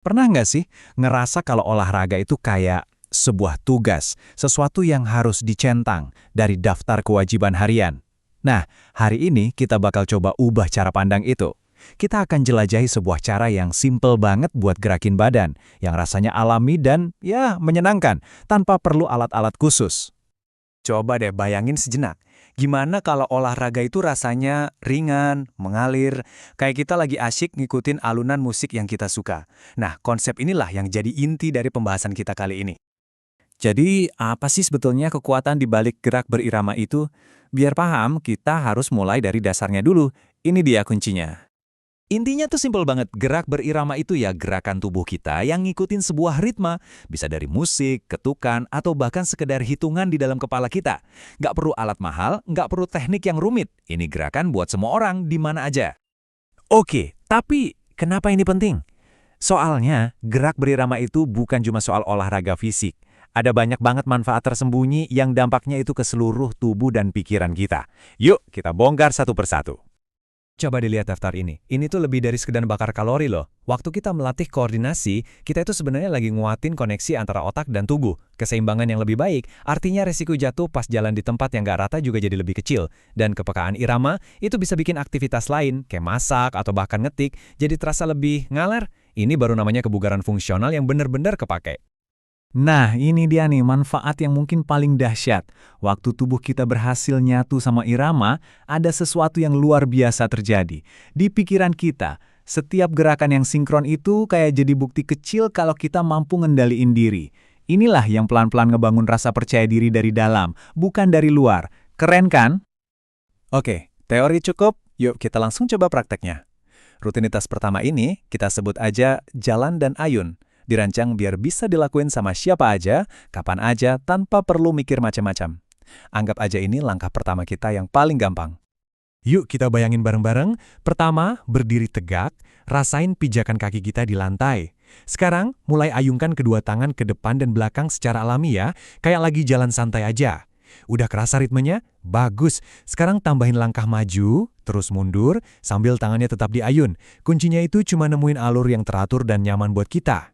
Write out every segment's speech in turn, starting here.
Pernah nggak sih ngerasa kalau olahraga itu kayak sebuah tugas, sesuatu yang harus dicentang dari daftar kewajiban harian? Nah, hari ini kita bakal coba ubah cara pandang itu. Kita akan jelajahi sebuah cara yang simple banget buat gerakin badan, yang rasanya alami dan ya menyenangkan, tanpa perlu alat-alat khusus. Coba deh bayangin sejenak. Gimana kalau olahraga itu rasanya ringan, mengalir, kayak kita lagi asyik ngikutin alunan musik yang kita suka. Nah, konsep inilah yang jadi inti dari pembahasan kita kali ini. Jadi, apa sih sebetulnya kekuatan di balik gerak berirama itu? Biar paham, kita harus mulai dari dasarnya dulu. Ini dia kuncinya. Intinya tuh simpel banget, gerak berirama itu ya gerakan tubuh kita yang ngikutin sebuah ritme. Bisa dari musik, ketukan, atau bahkan sekedar hitungan di dalam kepala kita. Nggak perlu alat mahal, nggak perlu teknik yang rumit. Ini gerakan buat semua orang di mana aja. Oke, tapi kenapa ini penting? Soalnya, gerak berirama itu bukan cuma soal olahraga fisik. Ada banyak banget manfaat tersembunyi yang dampaknya itu ke seluruh tubuh dan pikiran kita. Yuk, kita bongkar satu persatu. Coba dilihat daftar ini. Ini tuh lebih dari sekedar bakar kalori loh. Waktu kita melatih koordinasi, kita itu sebenarnya lagi nguatin koneksi antara otak dan tubuh. Keseimbangan yang lebih baik, artinya resiko jatuh pas jalan di tempat yang gak rata juga jadi lebih kecil. Dan kepekaan irama, itu bisa bikin aktivitas lain, kayak masak atau bahkan ngetik, jadi terasa lebih ngaler. Ini baru namanya kebugaran fungsional yang benar-benar kepake. Nah, ini dia nih manfaat yang mungkin paling dahsyat. Waktu tubuh kita berhasil nyatu sama irama, ada sesuatu yang luar biasa terjadi. Di pikiran kita, setiap gerakan yang sinkron itu kayak jadi bukti kecil kalau kita mampu ngendaliin diri. Inilah yang pelan-pelan ngebangun rasa percaya diri dari dalam, bukan dari luar. Keren kan? Oke, teori cukup, yuk kita langsung coba prakteknya. Rutinitas pertama ini kita sebut aja jalan dan ayun. Dirancang biar bisa dilakuin sama siapa aja, kapan aja, tanpa perlu mikir macam-macam. Anggap aja ini langkah pertama kita yang paling gampang. Yuk kita bayangin bareng-bareng. Pertama, berdiri tegak, rasain pijakan kaki kita di lantai. Sekarang, mulai ayungkan kedua tangan ke depan dan belakang secara alami ya, kayak lagi jalan santai aja. Udah kerasa ritmenya? Bagus. Sekarang tambahin langkah maju, terus mundur, sambil tangannya tetap diayun. Kuncinya itu cuma nemuin alur yang teratur dan nyaman buat kita.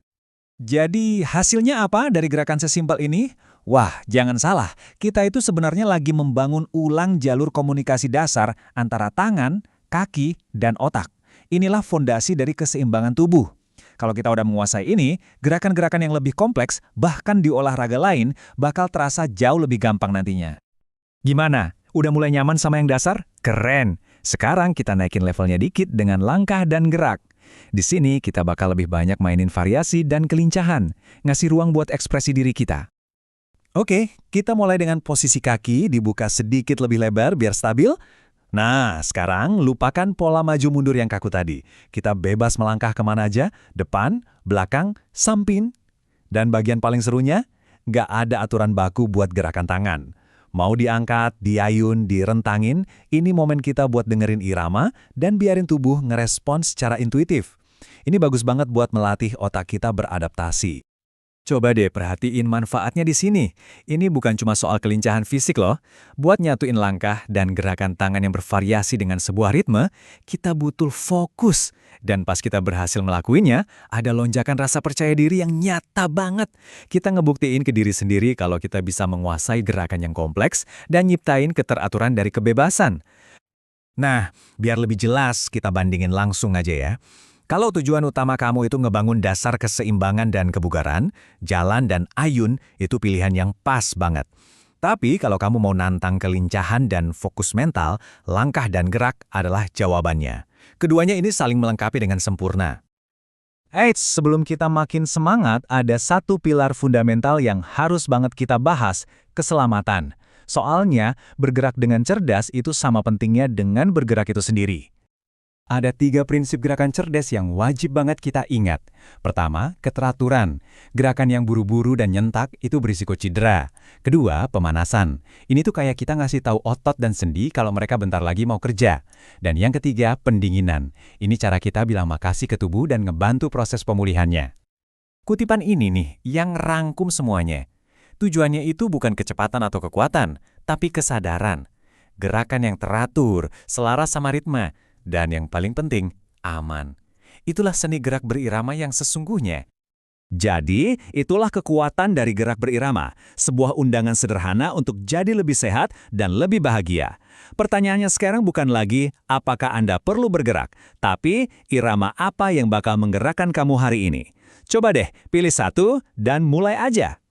Jadi hasilnya apa dari gerakan sesimpel ini? Wah, jangan salah, kita itu sebenarnya lagi membangun ulang jalur komunikasi dasar antara tangan, kaki, dan otak. Inilah fondasi dari keseimbangan tubuh. Kalau kita udah menguasai ini, gerakan-gerakan yang lebih kompleks, bahkan di olahraga lain, bakal terasa jauh lebih gampang nantinya. Gimana? Udah mulai nyaman sama yang dasar? Keren! Sekarang kita naikin levelnya dikit dengan langkah dan gerak. Di sini kita bakal lebih banyak mainin variasi dan kelincahan, ngasih ruang buat ekspresi diri kita. Oke, kita mulai dengan posisi kaki dibuka sedikit lebih lebar biar stabil. Nah, sekarang lupakan pola maju mundur yang kaku tadi. Kita bebas melangkah kemana aja, depan, belakang, samping. Dan bagian paling serunya, nggak ada aturan baku buat gerakan tangan. Mau diangkat, diayun, direntangin, ini momen kita buat dengerin irama dan biarin tubuh ngerespon secara intuitif. Ini bagus banget buat melatih otak kita beradaptasi. Coba deh perhatiin manfaatnya di sini. Ini bukan cuma soal kelincahan fisik loh. Buat nyatuin langkah dan gerakan tangan yang bervariasi dengan sebuah ritme, kita butuh fokus. Dan pas kita berhasil melakuinya, ada lonjakan rasa percaya diri yang nyata banget. Kita ngebuktiin ke diri sendiri kalau kita bisa menguasai gerakan yang kompleks dan nyiptain keteraturan dari kebebasan. Nah, biar lebih jelas, kita bandingin langsung aja ya. Kalau tujuan utama kamu itu ngebangun dasar keseimbangan dan kebugaran, jalan dan ayun itu pilihan yang pas banget. Tapi kalau kamu mau nantang kelincahan dan fokus mental, langkah dan gerak adalah jawabannya. Keduanya ini saling melengkapi dengan sempurna. Eits, sebelum kita makin semangat, ada satu pilar fundamental yang harus banget kita bahas, keselamatan. Soalnya, bergerak dengan cerdas itu sama pentingnya dengan bergerak itu sendiri. Ada 3 prinsip gerakan cerdas yang wajib banget kita ingat. Pertama, keteraturan. Gerakan yang buru-buru dan nyentak itu berisiko cedera. Kedua, pemanasan. Ini tuh kayak kita ngasih tahu otot dan sendi kalau mereka bentar lagi mau kerja. Dan yang ketiga, pendinginan. Ini cara kita bilang makasih ke tubuh dan ngebantu proses pemulihannya. Kutipan ini nih yang rangkum semuanya. Tujuannya itu bukan kecepatan atau kekuatan, tapi kesadaran. Gerakan yang teratur, selaras sama ritme. Dan yang paling penting, aman. Itulah seni gerak berirama yang sesungguhnya. Jadi, itulah kekuatan dari gerak berirama, sebuah undangan sederhana untuk jadi lebih sehat dan lebih bahagia. Pertanyaannya sekarang bukan lagi apakah Anda perlu bergerak, tapi irama apa yang bakal menggerakkan kamu hari ini. Coba deh, pilih satu dan mulai aja.